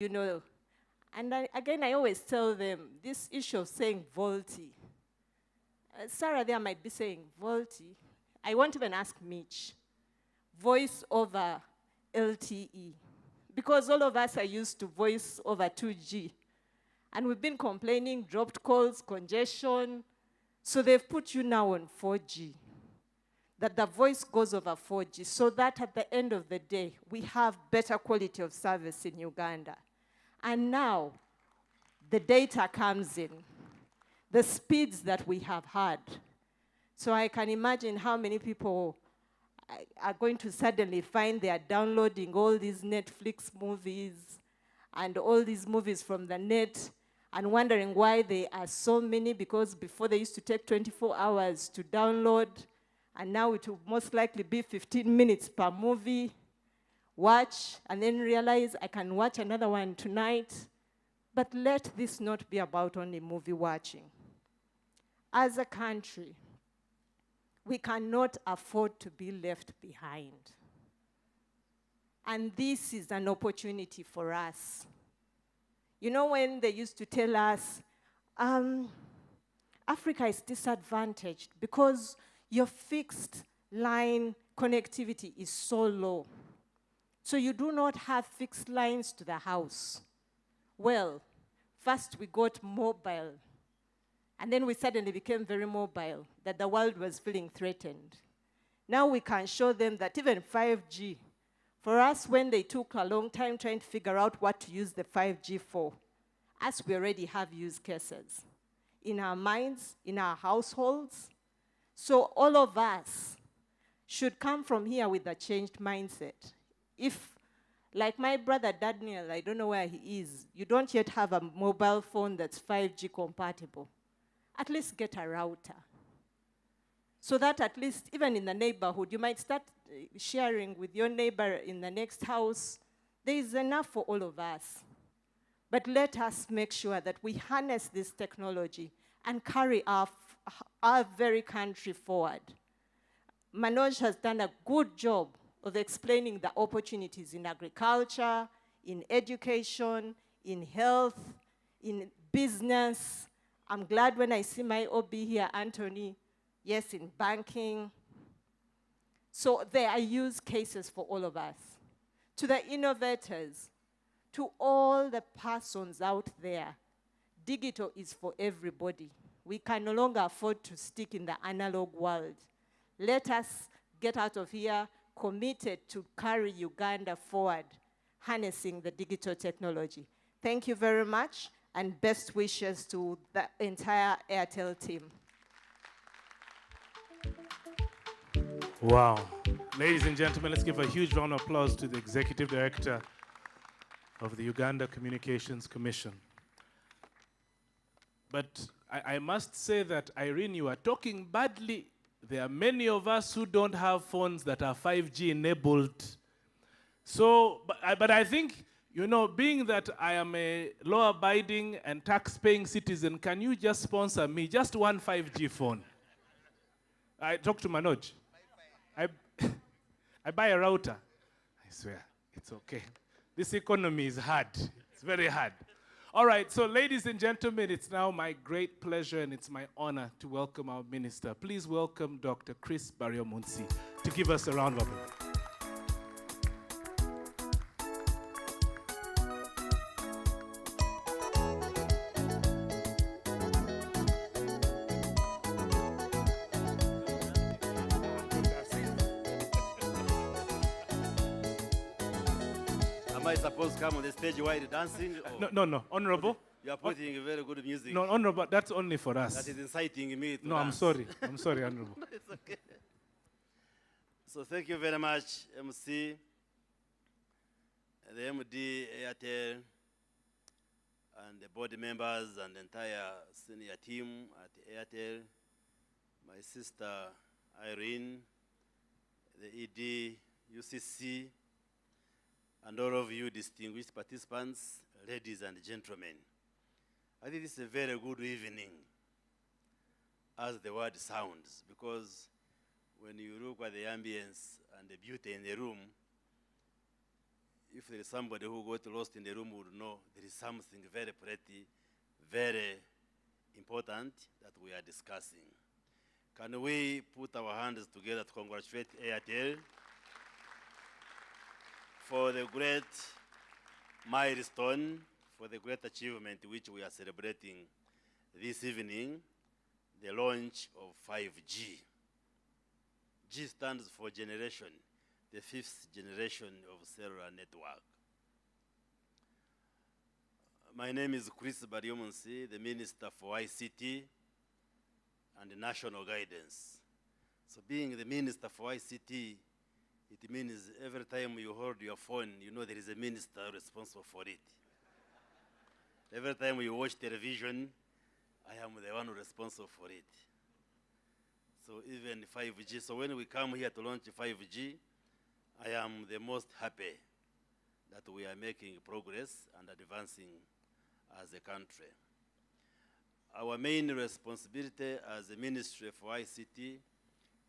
you know. And again, I always tell them this issue of saying VoLTE. Sarah there might be saying VoLTE. I won't even ask Mitch. Voice over LTE. Because all of us are used to voice over 2G. And we've been complaining, dropped calls, congestion. So they've put you now on 4G. That the voice goes over 4G, so that at the end of the day, we have better quality of service in Uganda. And now, the data comes in, the speeds that we have had. So I can imagine how many people are going to suddenly find they are downloading all these Netflix movies and all these movies from the net and wondering why there are so many, because before they used to take 24 hours to download, and now it will most likely be 15 minutes per movie. Watch, and then realize I can watch another one tonight. But let this not be about only movie watching. As a country, we cannot afford to be left behind. And this is an opportunity for us. You know, when they used to tell us, Africa is disadvantaged because your fixed line connectivity is so low. So you do not have fixed lines to the house. Well, first we got mobile, and then we suddenly became very mobile, that the world was feeling threatened. Now we can show them that even 5G, for us when they took a long time trying to figure out what to use the 5G for, us we already have use cases in our minds, in our households. So all of us should come from here with a changed mindset. If, like my brother Daniel, I don't know where he is, you don't yet have a mobile phone that's 5G compatible, at least get a router. So that at least, even in the neighborhood, you might start sharing with your neighbor in the next house. There is enough for all of us. But let us make sure that we harness this technology and carry our very country forward. Manoj has done a good job of explaining the opportunities in agriculture, in education, in health, in business. I'm glad when I see my OB here, Anthony, yes, in banking. So there are use cases for all of us. To the innovators, to all the persons out there, digital is for everybody. We can no longer afford to stick in the analog world. Let us get out of here committed to carry Uganda forward, harnessing the digital technology. Thank you very much, and best wishes to the entire Airtel team. Wow. Ladies and gentlemen, let's give a huge round of applause to the Executive Director of the Uganda Communications Commission. But I must say that, Irene, you are talking badly. There are many of us who don't have phones that are 5G enabled. So, but I think, you know, being that I am a law-abiding and tax-paying citizen, can you just sponsor me just one 5G phone? I talk to Manoj. I buy a router. I swear, it's okay. This economy is hard. It's very hard. All right, so ladies and gentlemen, it's now my great pleasure and it's my honor to welcome our minister. Please welcome Dr. Chris Baryomunsi to give us a round of applause. Am I supposed to come on the stage while dancing? No, honorable. You are putting very good music. No, honorable, that's only for us. That is inciting me to No, dance. I'm sorry, honorable. It's okay. So thank you very much, MC, the MD, Airtel, and the board members and the entire senior team at Airtel, my sister Irene, the ED, UCC, and all of you distinguished participants, ladies and gentlemen. I think this is a very good evening, as the word sounds, because when you look at the ambience and the beauty in the room, if there is somebody who got lost in the room would know there is something very pretty, very important that we are discussing. Can we put our hands together to congratulate Airtel for the great milestone, for the great achievement which we are celebrating this evening, the launch of 5G. G stands for generation, the 5th generation of cellular network. My name is Chris Bariomunsi, the Minister for ICT and National Guidance. So being the Minister for ICT, it means every time you hold your phone, you know there is a minister responsible for it. Every time you watch television, I am the one responsible for it. So even 5G, so when we come here to launch 5G, I am the most happy that we are making progress and advancing as a country. Our main responsibility as a Ministry for ICT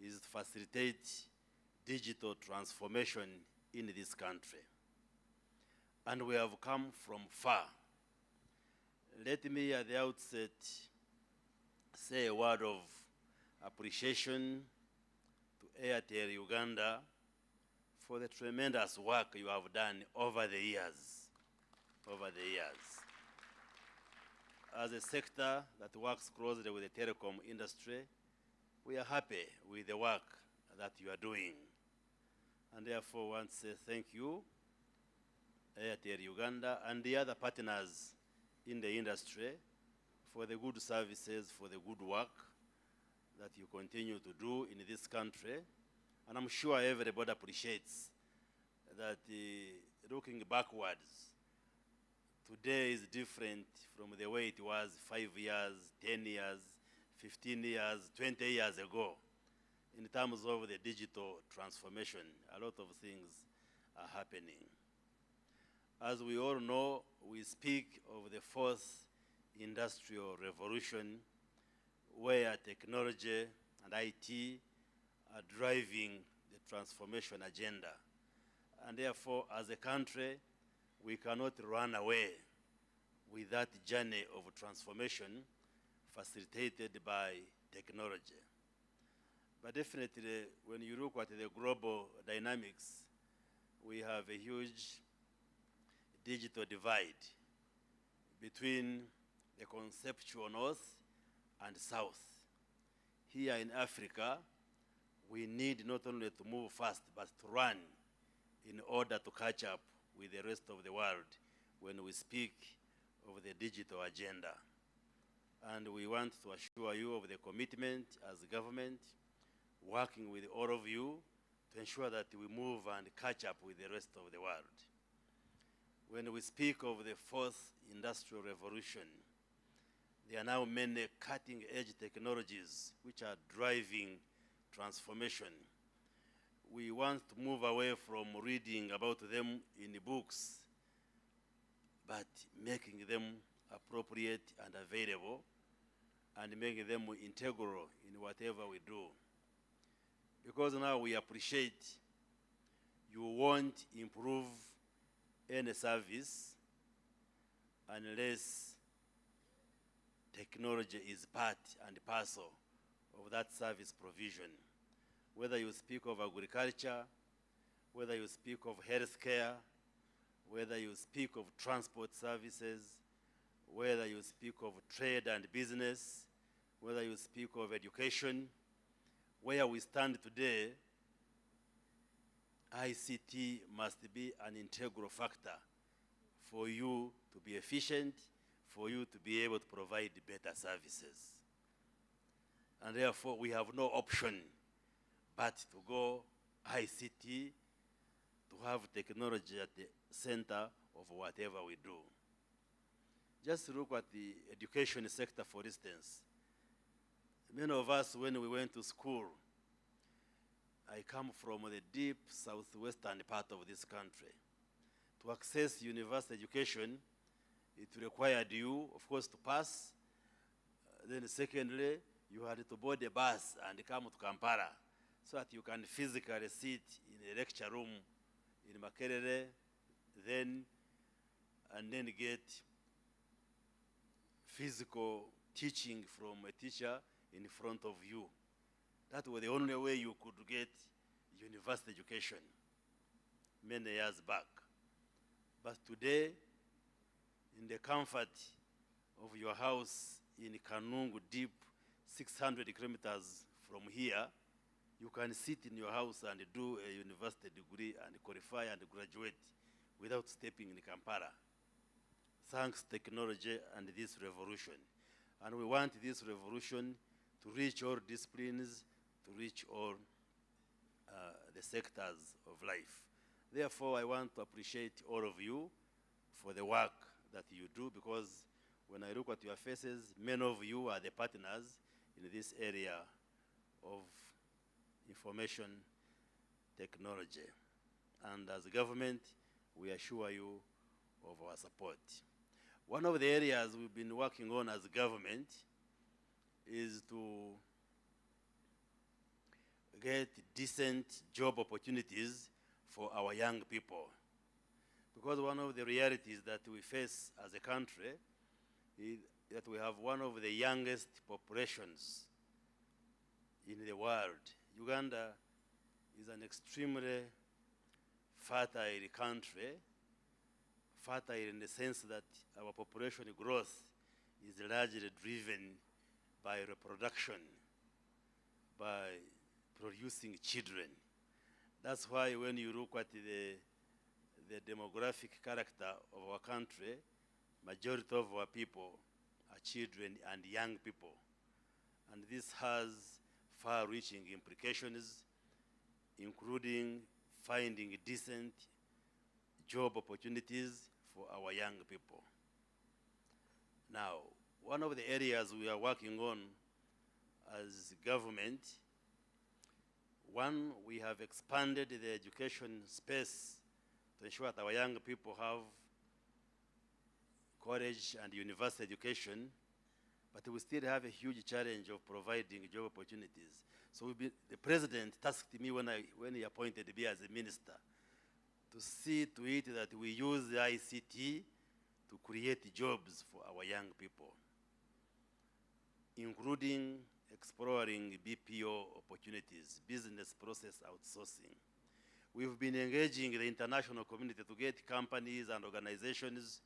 is to facilitate digital transformation in this country. And we have come from far. Let me at the outset say a word of appreciation to Airtel Uganda for the tremendous work you have done over the years. As a sector that works closely with the telecom industry, we are happy with the work that you are doing. And therefore, I want to say thank you, Airtel Uganda, and the other partners in the industry for the good services, for the good work that you continue to do in this country. And I'm sure everybody appreciates that looking backwards, today is different from the way it was 5 years, 10 years, 15 years, 20 years ago. In terms of the digital transformation, a lot of things are happening. As we all know, we speak of the 4th industrial revolution, where technology and IT are driving the transformation agenda. And therefore, as a country, we cannot run away with that journey of transformation facilitated by technology. But definitely, when you look at the global dynamics, we have a huge digital divide between the conceptual north and south. Here in Africa, we need not only to move fast, but to run in order to catch up with the rest of the world when we speak of the digital agenda. And we want to assure you of the commitment as a government, working with all of you to ensure that we move and catch up with the rest of the world. When we speak of the 4th industrial revolution, there are now many cutting-edge technologies which are driving transformation. We want to move away from reading about them in the books, but making them appropriate and available, and making them integral in whatever we do. Because now we appreciate you won't improve any service unless technology is part and parcel of that service provision. Whether you speak of agriculture, whether you speak of healthcare, whether you speak of transport services, whether you speak of trade and business, whether you speak of education, where we stand today, ICT must be an integral factor for you to be efficient, for you to be able to provide better services. And therefore, we have no option but to go ICT, to have technology at the center of whatever we do. Just look at the education sector, for instance. Many of us, when we went to school, I come from the deep southwestern part of this country. To access university education, it required you, of course, to pass. Then secondly, you had to board a bus and come to Kampala so that you can physically sit in a lecture room in Makerere, then and then get physical teaching from a teacher in front of you. That was the only way you could get university education many years back. But today, in the comfort of your house in Kanungu deep, 600 kilometers from here, you can sit in your house and do a university degree and qualify and graduate without stepping in Kampala. Thanks to technology and this revolution. And we want this revolution to reach all disciplines, to reach all the sectors of life. Therefore, I want to appreciate all of you for the work that you do, because when I look at your faces, many of you are the partners in this area of information technology. And as a government, we assure you of our support. One of the areas we've been working on as a government is to get decent job opportunities for our young people. Because one of the realities that we face as a country is that we have one of the youngest populations in the world. Uganda is an extremely fertile country, fertile in the sense that our population growth is largely driven by reproduction, by producing children. That's why when you look at the demographic character of our country, majority of our people are children and young people. And this has far-reaching implications, including finding decent job opportunities for our young people. Now, one of the areas we are working on as government, one, we have expanded the education space to ensure that our young people have college and university education, but we still have a huge challenge of providing job opportunities. So the president tasked me when he appointed me as a minister to see to it that we use the ICT to create jobs for our young people, including exploring BPO opportunities, business process outsourcing. We've been engaging the international community to get companies and organizations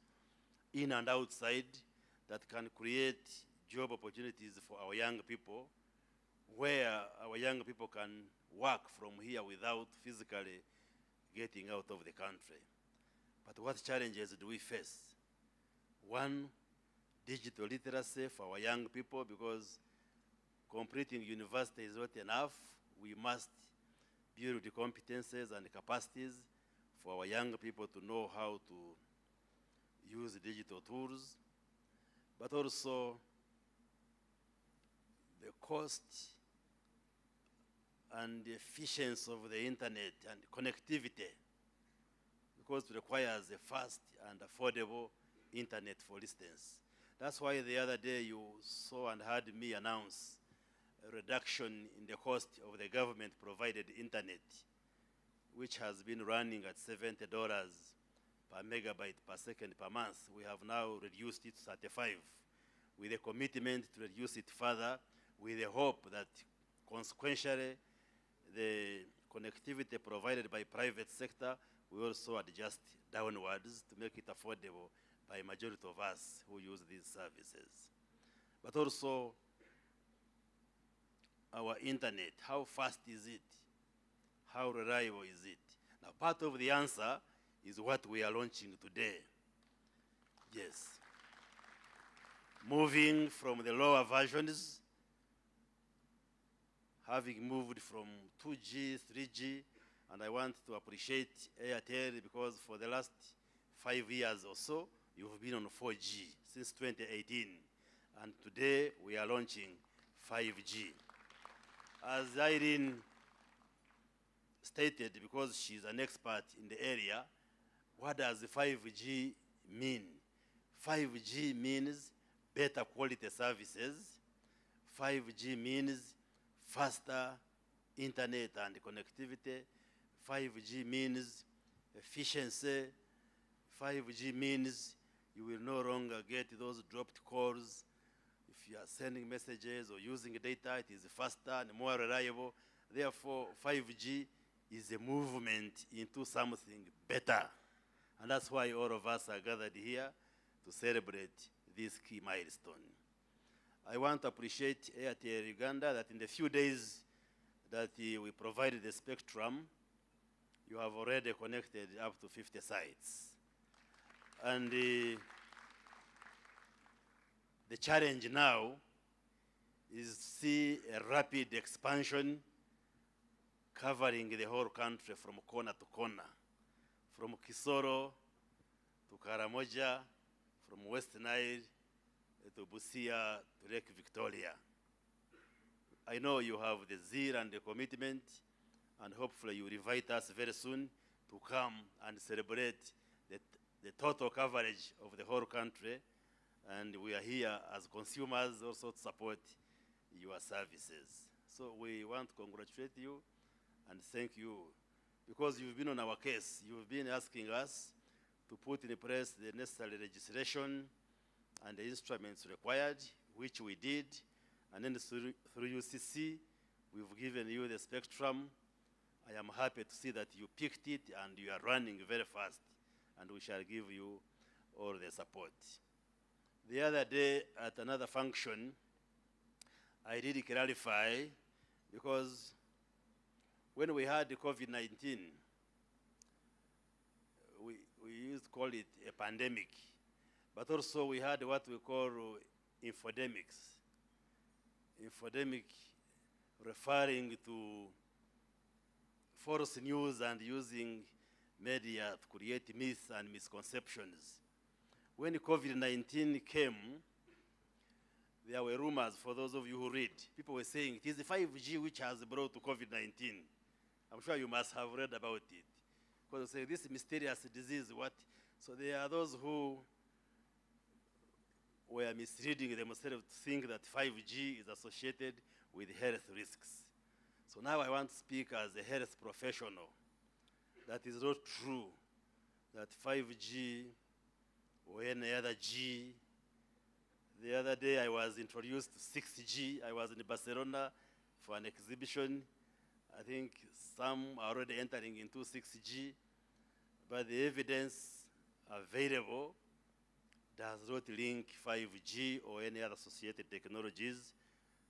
in and outside that can create job opportunities for our young people, where our young people can work from here without physically getting out of the country. But what challenges do we face? One, digital literacy for our young people, because completing university is not enough. We must build the competences and the capacities for our young people to know how to use digital tools, but also the cost and the efficiency of the internet and connectivity, because it requires a fast and affordable internet, for instance. That's why the other day you saw and heard me announce a reduction in the cost of the government-provided internet, which has been running at $70 per megabyte per second per month. We have now reduced it to 35, with a commitment to reduce it further, with the hope that consequentially the connectivity provided by private sector will also adjust downwards to make it affordable by majority of us who use these services. But also our internet, how fast is it? How reliable is it? Now, part of the answer is what we are launching today. Yes. Moving from the lower versions, having moved from 2G, 3G, and I want to appreciate Airtel because for the last 5 years or so, you've been on 4G since 2018. And today, we are launching 5G. As Irene stated, because she's an expert in the area, what does 5G mean? 5G means better quality services. 5G means faster internet and connectivity. 5G means efficiency. 5G means you will no longer get those dropped calls. If you are sending messages or using data, it is faster and more reliable. Therefore, 5G is a movement into something better. And that's why all of us are gathered here to celebrate this key milestone. I want to appreciate Airtel Uganda that in the few days that we provided the spectrum, you have already connected up to 50 sites. And the challenge now is to see a rapid expansion covering the whole country from corner to corner, from Kisoro to Karamoja, from West Nile to Busia to Lake Victoria. I know you have the zeal and the commitment, and hopefully you will invite us very soon to come and celebrate the total coverage of the whole country. And we are here as consumers also to support your services. So we want to congratulate you and thank you because you've been on our case. You've been asking us to put in place the necessary legislation and the instruments required, which we did. And then through UCC, we've given you the spectrum. I am happy to see that you picked it and you are running very fast, and we shall give you all the support. The other day at another function, I did clarify because when we had the COVID-19, we used to call it a pandemic, but also we had what we call infodemics. Infodemic referring to false news and using media to create myths and misconceptions. When COVID-19 came, there were rumors, for those of you who read. People were saying, it is the 5G which has brought to COVID-19. I'm sure you must have read about it. Because they say, this mysterious disease, what? So there are those who were misreading themselves to think that 5G is associated with health risks. So now I want to speak as a health professional. That is not true, that 5G or any other G. The other day I was introduced to 6G. I was in Barcelona for an exhibition. I think some are already entering into 6G, but the evidence available does not link 5G or any other associated technologies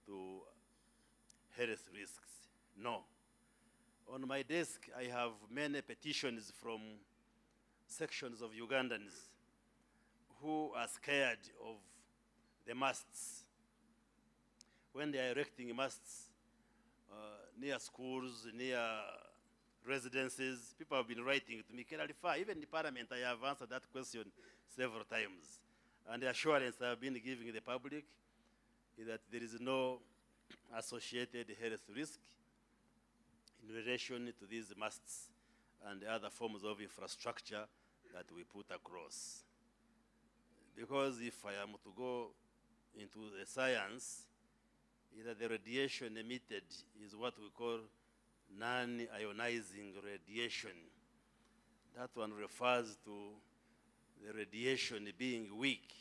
to health risks. No. On my desk, I have many petitions from sections of Ugandans who are scared of the masts. When they are erecting masts near schools, near residences, people have been writing to me, clarify. Even in the parliament, I have answered that question several times. And the assurance I have been giving the public is that there is no associated health risk in relation to these masts and other forms of infrastructure that we put across. Because if I am to go into the science, either the radiation emitted is what we call non-ionizing radiation. That one refers to the radiation being weak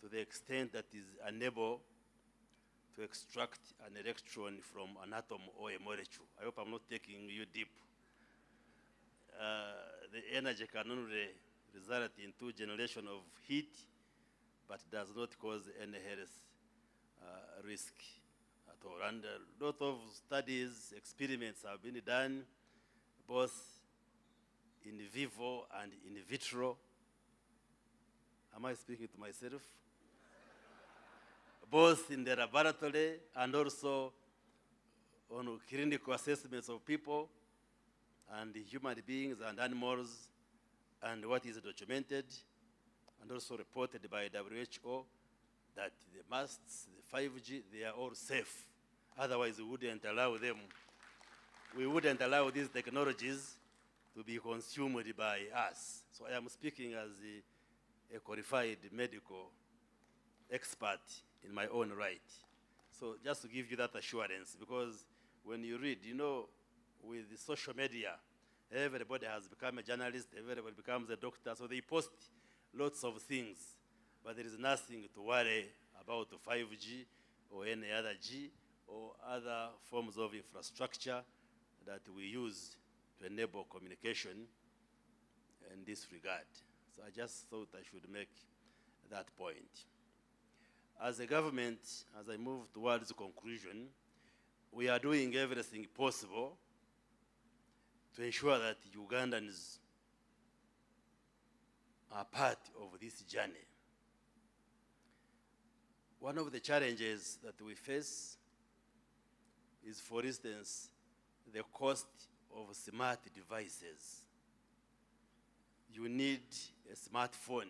to the extent that is unable to extract an electron from an atom or a molecule. I hope I'm not taking you deep. The energy can only result in 2 generations of heat, but does not cause any health risk at all. And a lot of studies, experiments have been done, both in vivo and in vitro. Am I speaking to myself? Both in the laboratory and also on clinical assessments of people and human beings and animals, and what is documented and also reported by WHO that the masts, the 5G, they are all safe. Otherwise, we wouldn't allow them. We wouldn't allow these technologies to be consumed by us. So I am speaking as a qualified medical expert in my own right. So just to give you that assurance, because when you read, you know, with the social media, Everybody has become a journalist, everybody becomes a doctor, so they post lots of things. But there is nothing to worry about 5G or any other G or other forms of infrastructure that we use to enable communication in this regard. So I just thought I should make that point. As a government, as I move towards conclusion, we are doing everything possible to ensure that Ugandans are part of this journey. One of the challenges that we face is, for instance, the cost of smart devices. You need a smartphone,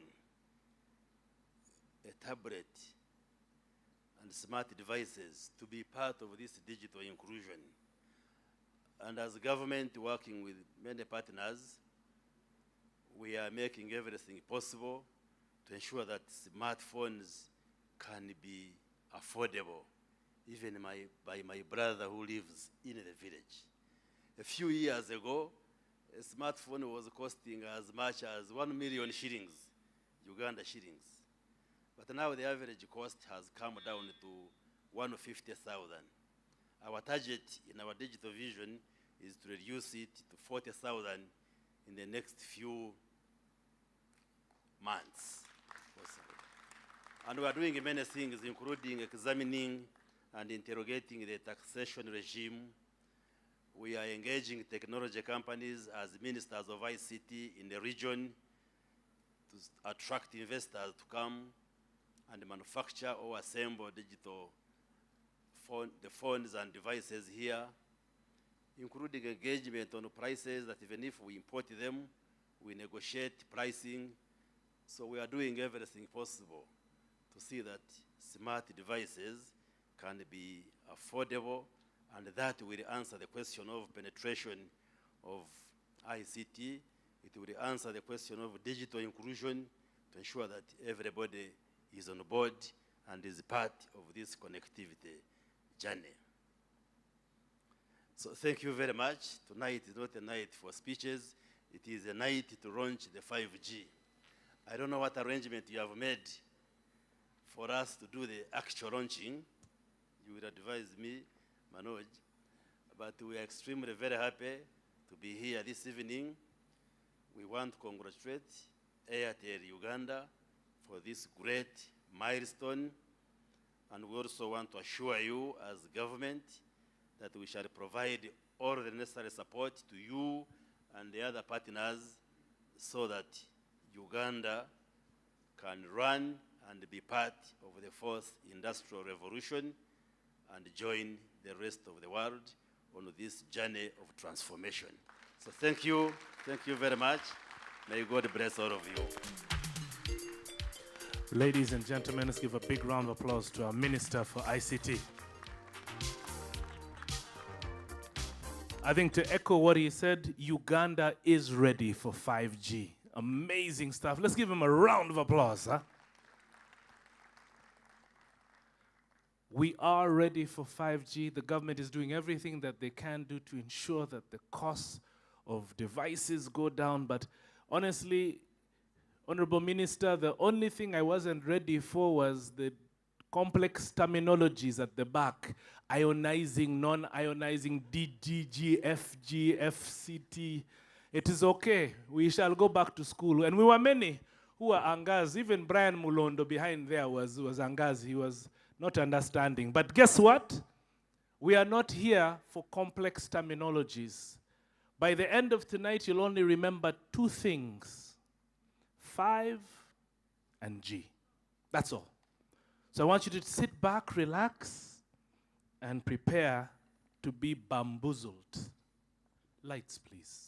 a tablet, and smart devices to be part of this digital inclusion. And as a government working with many partners, we are making everything possible to ensure that smartphones can be affordable, even by my brother who lives in the village. A few years ago, a smartphone was costing as much as 1 million shillings, Uganda shillings. But now the average cost has come down to 150,000. Our target in our digital vision is to reduce it to 40,000 in the next few months, possibly. And we are doing many things, including examining and interrogating the taxation regime. We are engaging technology companies as ministers of ICT in the region to attract investors to come and manufacture or assemble digital phones and devices here, including engagement on prices that even if we import them, we negotiate pricing. So we are doing everything possible to see that smart devices can be affordable, and that will answer the question of penetration of ICT. It will answer the question of digital inclusion to ensure that everybody is on board and is part of this connectivity journey. So thank you very much. Tonight is not a night for speeches. It is a night to launch the 5G. I don't know what arrangement you have made for us to do the actual launching. You will advise me, Manoj. But we are extremely very happy to be here this evening. We want to congratulate Airtel Uganda for this great milestone. And we also want to assure you as government that we shall provide all the necessary support to you and the other partners so that Uganda can run and be part of the fourth industrial revolution and join the rest of the world on this journey of transformation. So thank you very much. May God bless all of you. Ladies and gentlemen, let's give a big round of applause to our Minister for ICT. I think to echo what he said, Uganda is ready for 5G. Amazing stuff. Let's give him a round of applause. Huh? We are ready for 5G. The government is doing everything that they can do to ensure that the costs of devices go down. But honestly, Honorable Minister, the only thing I wasn't ready for was the complex terminologies at the back. Ionizing, non-ionizing, DGG, FG, FCT. It is okay. We shall go back to school. And we were many who were Angaz. Even Brian Mulondo behind there was Angaz. He was not understanding. But guess what? We are not here for complex terminologies. By the end of tonight, you'll only remember two things: 5 and G. That's all. So I want you to sit back, relax, and prepare to be bamboozled. Lights, please.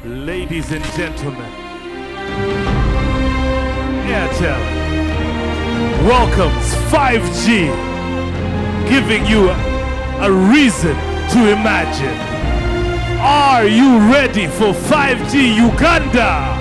Ladies and gentlemen, Airtel welcomes 5G, giving you a reason to imagine. Are you ready for 5G Uganda?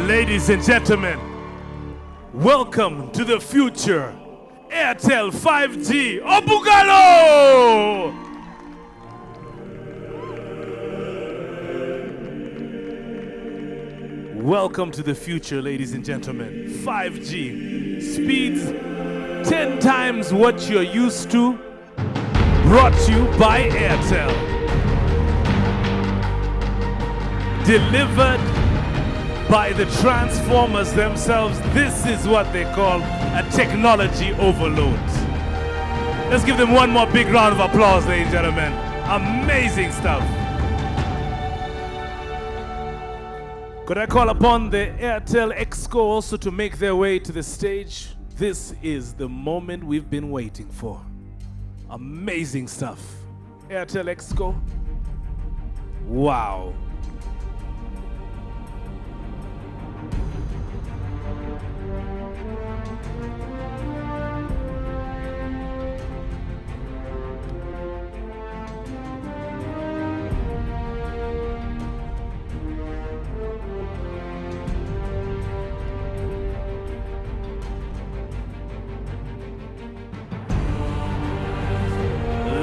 Ladies and gentlemen, welcome to the future. Airtel 5G Obugalo! Welcome to the future, ladies and gentlemen. 5G speeds 10 times what you're used to, brought to you by Airtel. Delivered by the transformers themselves. This is what they call a technology overload. Let's give them one more big round of applause, ladies and gentlemen. Amazing stuff. Could I call upon the Airtel Exco also to make their way to the stage? This is the moment we've been waiting for. Amazing stuff. Airtel Exco. Wow.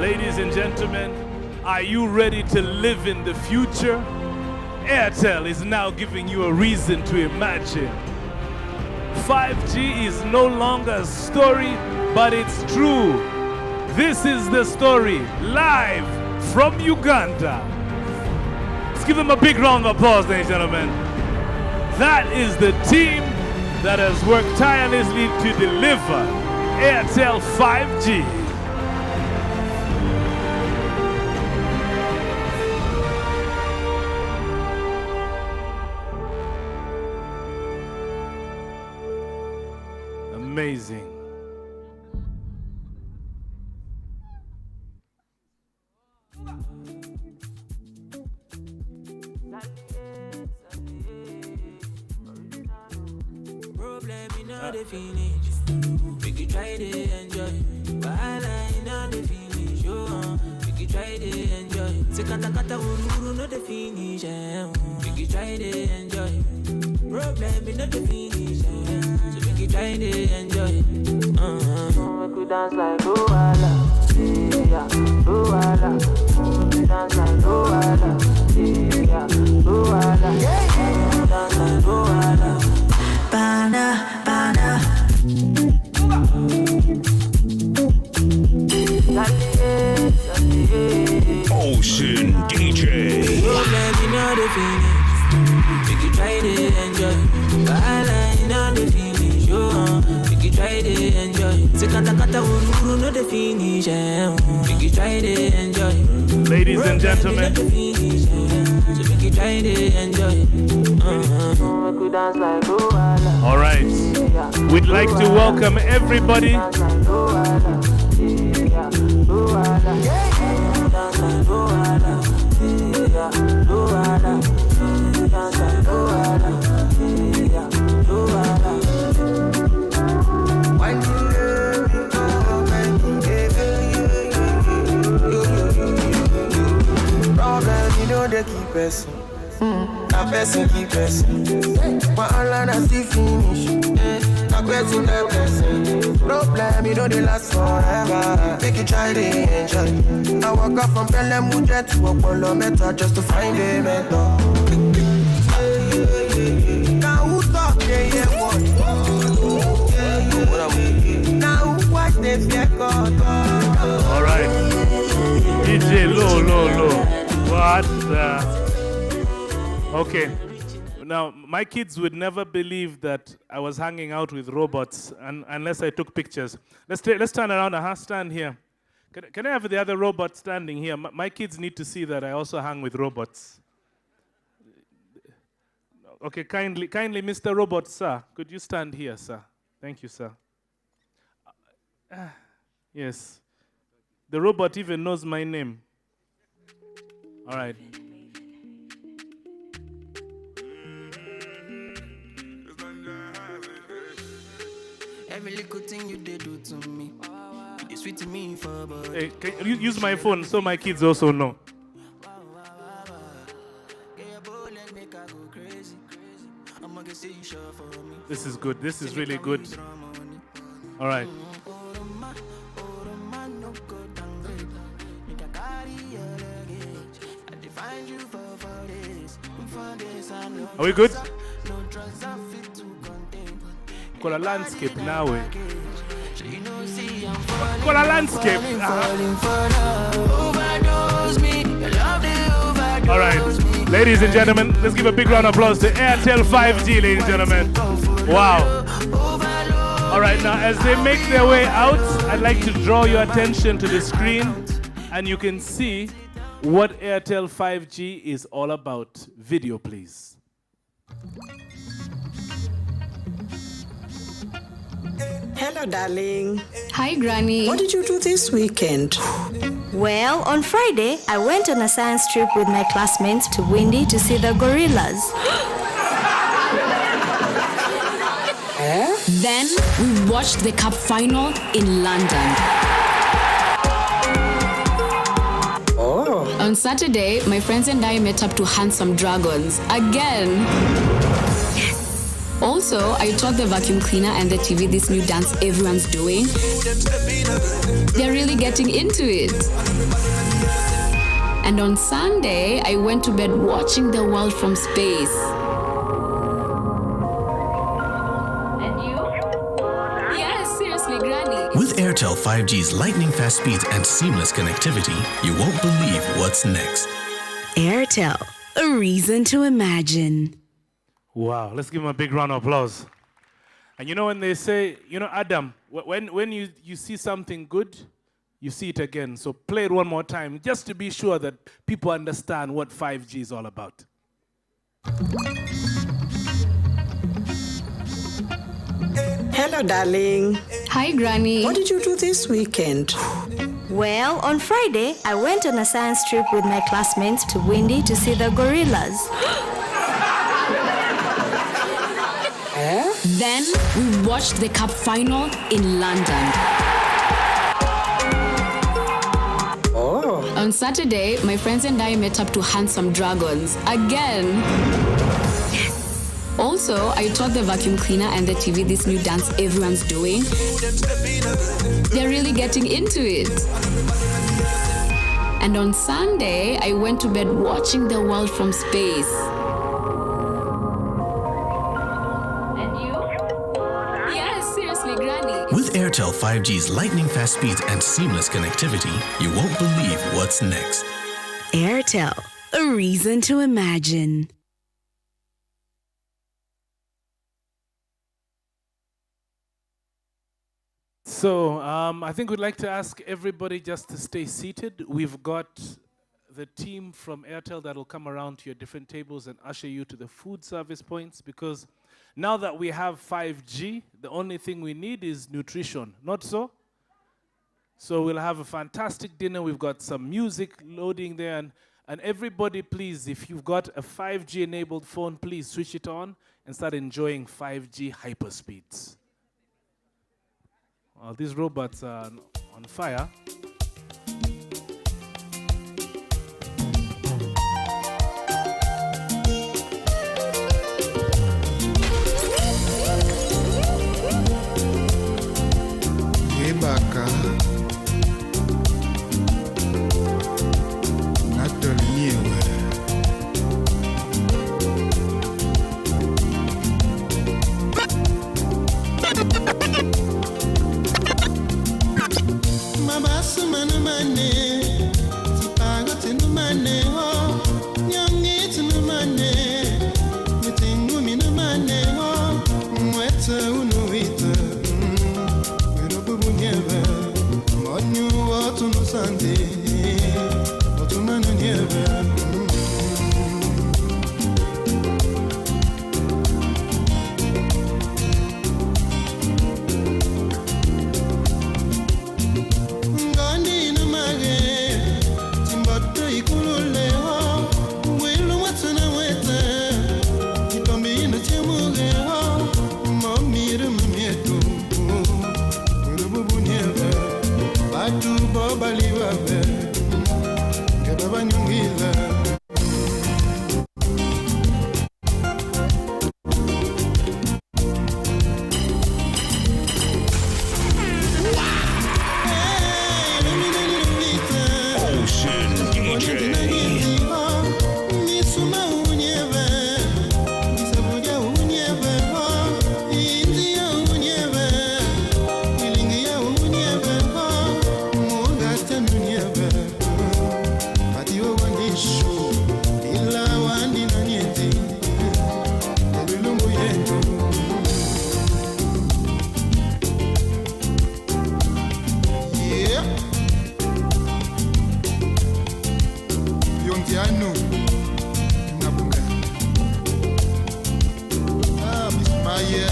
Ladies and gentlemen, are you ready to live in the future? Airtel is now giving you a reason to imagine. 5G is no longer a story, but it's true. This is the story, live from Uganda. Let's give them a big round of applause, ladies and gentlemen. That is the team that has worked tirelessly to deliver Airtel 5G. Amazing. Problem in all the finish. We can try to enjoy. Wahala in all the finish. We can try to enjoy. Sekata kata uru no the finish. We can try to enjoy. Problem in all the finish. So we can try to enjoy. We could dance like Luala. Yeah, Luala. We could dance like Luala. Yeah, Luala. We could dance like Luala. Bana, bana. Ocean DJ. Problem in all the finish. We can try to enjoy. Wahala in all the finish. We can try to enjoy. Sekata kata uru no the finish. We can try to enjoy. Ladies and gentlemen, So make you try to enjoy. Make you dance like Luala. All right. We'd like to welcome everybody. Dance like Luala. Yeah, Luala. Dance like Luala. Yeah, Luala. Dance like Luala. Yeah, Luala. Why you love me? Oh, man. Problem, you know they keep us. That person keep person. But all I still finish. That person that person. Problem, you know they last forever. Make you try to enjoy. I walk up from Pelham Mujet to Apollo Meta just to find a mentor. Now who talk they hear what? Now who watch they fear God? All right. DJ, low. What the? Okay. Now, my kids would never believe that I was hanging out with robots unless I took pictures. Let's turn around. Stand here. Can I have the other robot standing here? My kids need to see that I also hang with robots. Okay, kindly, Mr. Robot, sir. Could you stand here, sir? Thank you, sir. Yes. The robot even knows my name. All right. Every little thing you did do to me. You sweet to me for Hey, can you use my phone so my kids also know? This is good. This is really good. All right. Are we good? Call a landscape now. Call a landscape. All right, ladies and gentlemen, let's give a big round of applause to Airtel 5G, ladies and gentlemen. Wow. All right, now as they make their way out, I'd like to draw your attention to the screen, and you can see what Airtel 5G is all about. Video, please. Hello, darling. Hi, Granny. What did you do this weekend? Well, on Friday, I went on a science trip with my classmates to Windy to see the gorillas. Then we watched the cup final in London. Oh. On Saturday, my friends and I met up to hunt some dragons again. Also, I taught the vacuum cleaner and the TV this new dance everyone's doing. They're really getting into it. And on Sunday, I went to bed watching the world from space. And you? Yes, seriously, Granny. With Airtel 5G's lightning-fast speeds and seamless connectivity, you won't believe what's next. Airtel, a reason to imagine. Wow, let's give him a big round of applause. And you know when they say, Adam, when you see something good, you see it again. So play it one more time, just to be sure that people understand what 5G is all about. Hello, darling. Hi, Granny. What did you do this weekend? Well, on Friday, I went on a science trip with my classmates to Windy to see the gorillas. Then we watched the cup final in London. Oh. On Saturday, my friends and I met up to hunt some dragons again. Also, I taught the vacuum cleaner and the TV this new dance everyone's doing. They're really getting into it. And on Sunday, I went to bed watching the world from space. With Airtel 5G's lightning-fast speeds and seamless connectivity, you won't believe what's next. Airtel, a reason to imagine. So I think we'd like to ask everybody just to stay seated. We've got the team from Airtel that will come around to your different tables and usher you to the food service points, because now that we have 5G, the only thing we need is nutrition, not so? So we'll have a fantastic dinner. We've got some music loading there, and everybody, please, if you've got a 5G-enabled phone, please switch it on and start enjoying 5G hyperspeeds. Well, these robots are on fire. Ebaka Natolniewe Mabasu manumane Tipago tinumane ho Nyongi tinumane Mitingu minumane ho Mwete unuita Monyu watu no sande Watu nanu nieve Ngani na mage Timbato ikulule ho Welu watu na wete Itombi na chemuge ho Momire mumietu Urububu nieve Batu boba liwabe Kedaba nyungila Ocean DJ. Misuma unyeve Isabuja unyeve India unyeve Ilingia unyeve Mugata unyeve Patio wandisho Ila wandi na nieti Elulungu yetu Yeah Yontianu Nabunga Miss Maya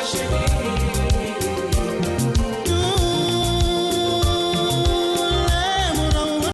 Shake